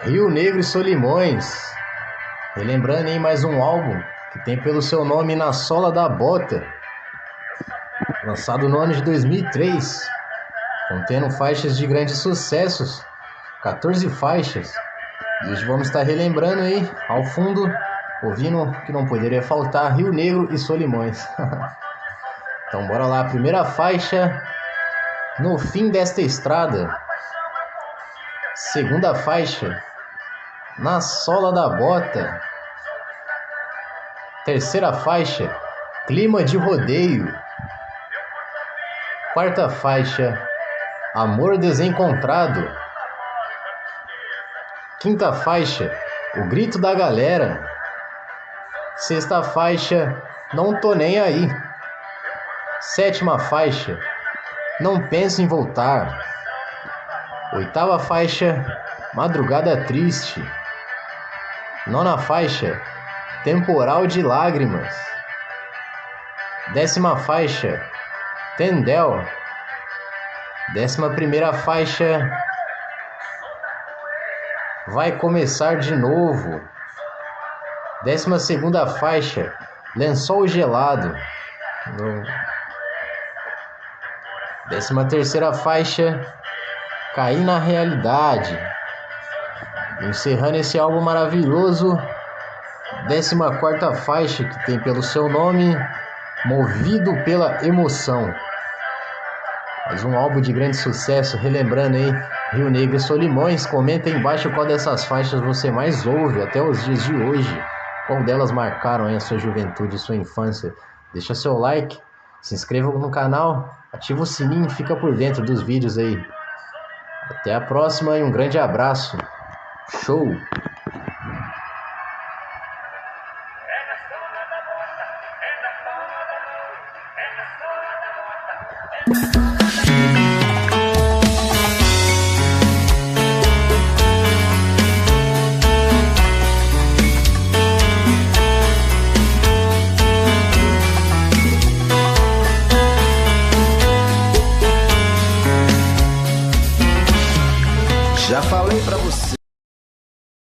Rio Negro e Solimões, relembrando aí mais um álbum que tem pelo seu nome Na Sola da Bota, lançado no ano de 2003, contendo faixas de grandes sucessos, 14 faixas. E hoje vamos estar relembrando aí, ao fundo, ouvindo o que não poderia faltar, Rio Negro e Solimões. Então bora lá, primeira faixa, No Fim Desta Estrada. Segunda faixa, Na Sola da Bota. Terceira faixa, Clima de Rodeio. Quarta faixa, Amor Desencontrado. Quinta faixa, O Grito da Galera. Sexta faixa, Não Tô Nem Aí. Sétima faixa, Não Penso em Voltar. Oitava faixa, Madrugada Triste. Nona faixa, Temporal de Lágrimas. Décima faixa, Tendel. 11ª faixa, Vai Começar de Novo. 12ª faixa, Lençol Gelado. 13ª faixa, Cair na Realidade. Encerrando esse álbum maravilhoso, 14ª faixa, que tem pelo seu nome Movido pela Emoção. Mais um álbum de grande sucesso, relembrando aí Rio Negro e Solimões. Comenta aí embaixo qual dessas faixas você mais ouve até os dias de hoje. Qual delas marcaram aí a sua juventude e sua infância. Deixa seu like, se inscreva no canal, ativa o sininho e fica por dentro dos vídeos aí. Até a próxima e um grande abraço. Show!